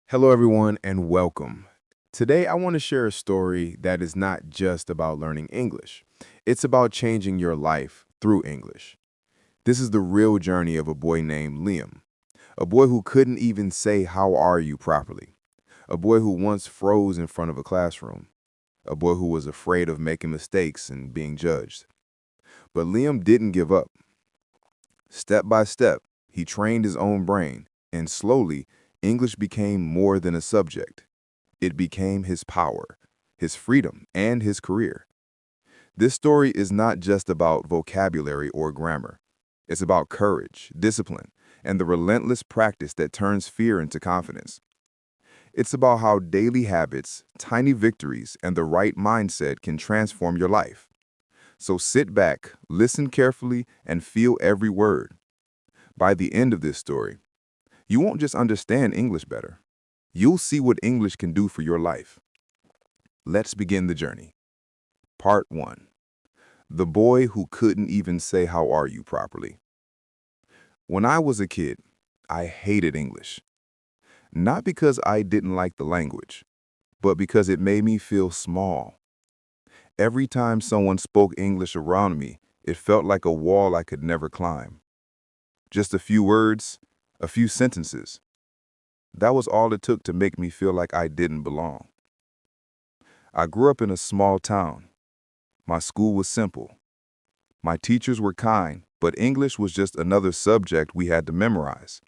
Hello, everyone, and welcome. Today, I want to share a story that is not just about learning English. It's about changing your life through English. This is the real journey of a boy named Liam, a boy who couldn't even say "How are you" properly, a boy who once froze in front of a classroom, a boy who was afraid of making mistakes and being judged. But Liam didn't give up. Step by step, he trained his own brain, and slowly, English became more than a subject. It became his power, his freedom, and his career. This story is not just about vocabulary or grammar. It's about courage, discipline, and the relentless practice that turns fear into confidence. It's about how daily habits, tiny victories, and the right mindset can transform your life. So sit back, listen carefully, and feel every word. By the end of this story, you won't just understand English better. You'll see what English can do for your life. Let's begin the journey. Part 1. The boy who couldn't even say "How are you" properly. When I was a kid, I hated English. Not because I didn't like the language, but because it made me feel small. Every time someone spoke English around me, it felt like a wall I could never climb. Just a few words, a few sentences. That was all it took to make me feel like I didn't belong. I grew up in a small town. My school was simple. My teachers were kind, but English was just another subject we had to memorize.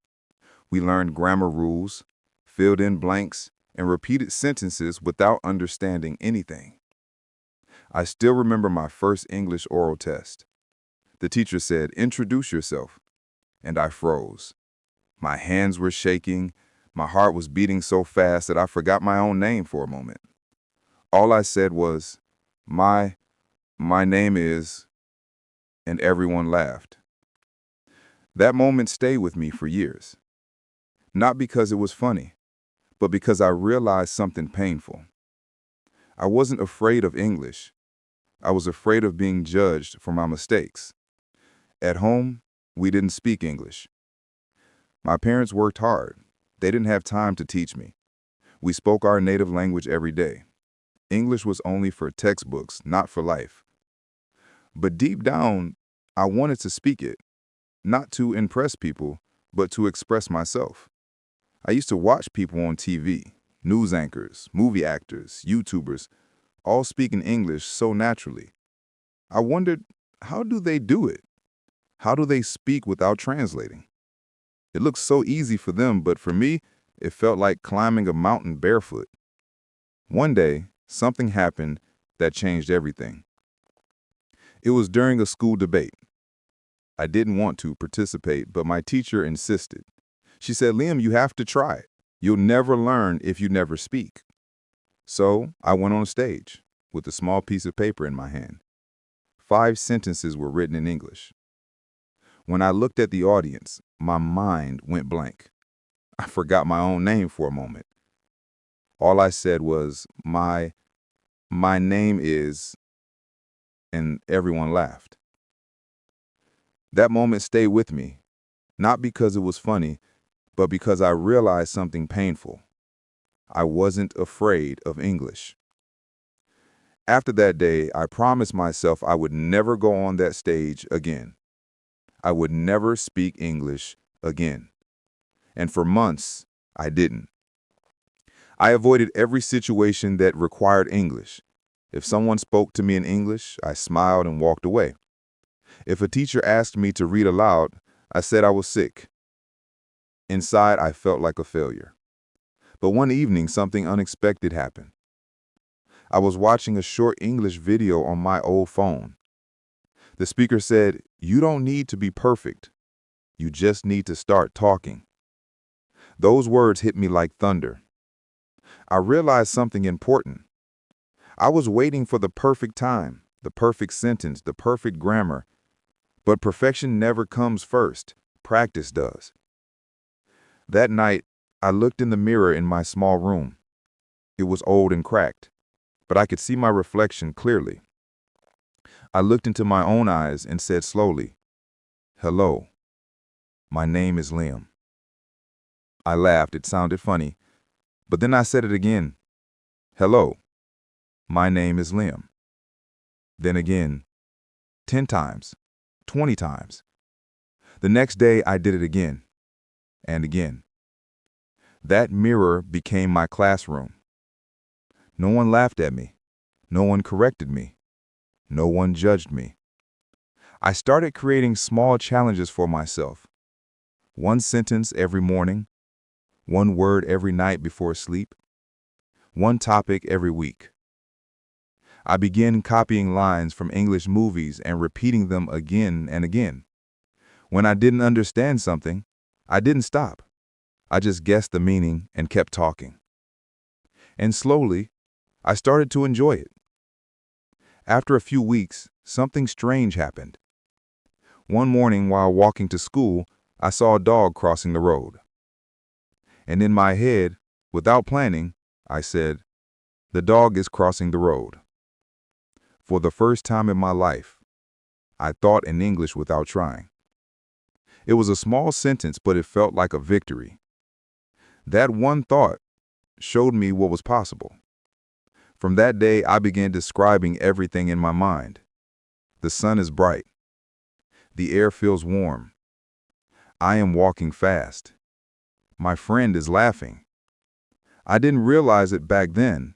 We learned grammar rules, filled in blanks, and repeated sentences without understanding anything. I still remember my first English oral test. The teacher said, "Introduce yourself," and I froze. My hands were shaking, my heart was beating so fast that I forgot my own name for a moment. All I said was, my name is," and everyone laughed. That moment stayed with me for years. Not because it was funny, but because I realized something painful. I wasn't afraid of English. I was afraid of being judged for my mistakes. At home, we didn't speak English. My parents worked hard. They didn't have time to teach me. We spoke our native language every day. English was only for textbooks, not for life. But deep down, I wanted to speak it, not to impress people, but to express myself. I used to watch people on TV, news anchors, movie actors, YouTubers, all speaking English so naturally. I wondered, how do they do it? How do they speak without translating? It looks so easy for them, but for me, it felt like climbing a mountain barefoot. One day, something happened that changed everything. It was during a school debate. I didn't want to participate, but my teacher insisted. She said, "Liam, you have to try it. You'll never learn if you never speak." So I went on stage with a small piece of paper in my hand. 5 sentences were written in English. When I looked at the audience, my mind went blank. I forgot my own name for a moment. All I said was, my name is, and everyone laughed. That moment stayed with me, not because it was funny, but because I realized something painful. I wasn't afraid of English. After that day, I promised myself I would never go on that stage again. I would never speak English again. And for months, I didn't. I avoided every situation that required English. If someone spoke to me in English, I smiled and walked away. If a teacher asked me to read aloud, I said I was sick. Inside, I felt like a failure. But one evening, something unexpected happened. I was watching a short English video on my old phone. The speaker said, "You don't need to be perfect. You just need to start talking." Those words hit me like thunder. I realized something important. I was waiting for the perfect time, the perfect sentence, the perfect grammar. But perfection never comes first. Practice does. That night, I looked in the mirror in my small room. It was old and cracked, but I could see my reflection clearly. I looked into my own eyes and said slowly, "Hello, my name is Liam." I laughed. It sounded funny, But then I said it again. Hello, my name is Liam. Then again, 10 times, 20 times. The next day I did it again and again. That mirror became my classroom. No one laughed at me. No one corrected me. No one judged me. I started creating small challenges for myself. One sentence every morning, one word every night before sleep, one topic every week. I began copying lines from English movies and repeating them again and again. When I didn't understand something, I didn't stop. I just guessed the meaning and kept talking. And slowly, I started to enjoy it. After a few weeks, something strange happened. One morning while walking to school, I saw a dog crossing the road. And in my head, without planning, I said, "The dog is crossing the road." For the first time in my life, I thought in English without trying. It was a small sentence, but it felt like a victory. That one thought showed me what was possible. From that day, I began describing everything in my mind. The sun is bright. The air feels warm. I am walking fast. My friend is laughing. I didn't realize it back then,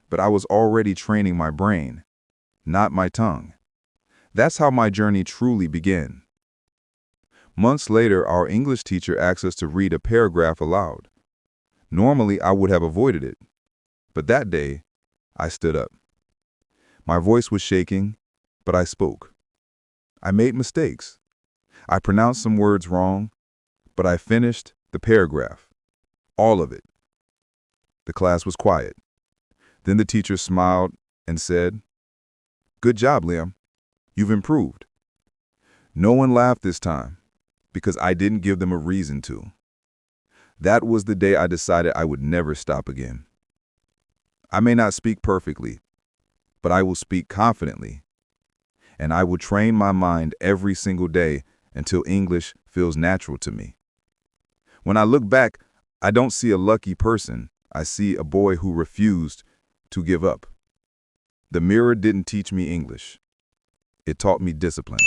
but I was already training my brain, not my tongue. That's how my journey truly began. Months later, our English teacher asked us to read a paragraph aloud. Normally, I would have avoided it, but that day, I stood up. My voice was shaking, but I spoke. I made mistakes. I pronounced some words wrong, but I finished the paragraph, all of it. The class was quiet. Then the teacher smiled and said, "Good job, Liam. You've improved." No one laughed this time because I didn't give them a reason to. That was the day I decided I would never stop again. I may not speak perfectly, but I will speak confidently. And I will train my mind every single day until English feels natural to me. When I look back, I don't see a lucky person. I see a boy who refused to give up. The mirror didn't teach me English. It taught me discipline.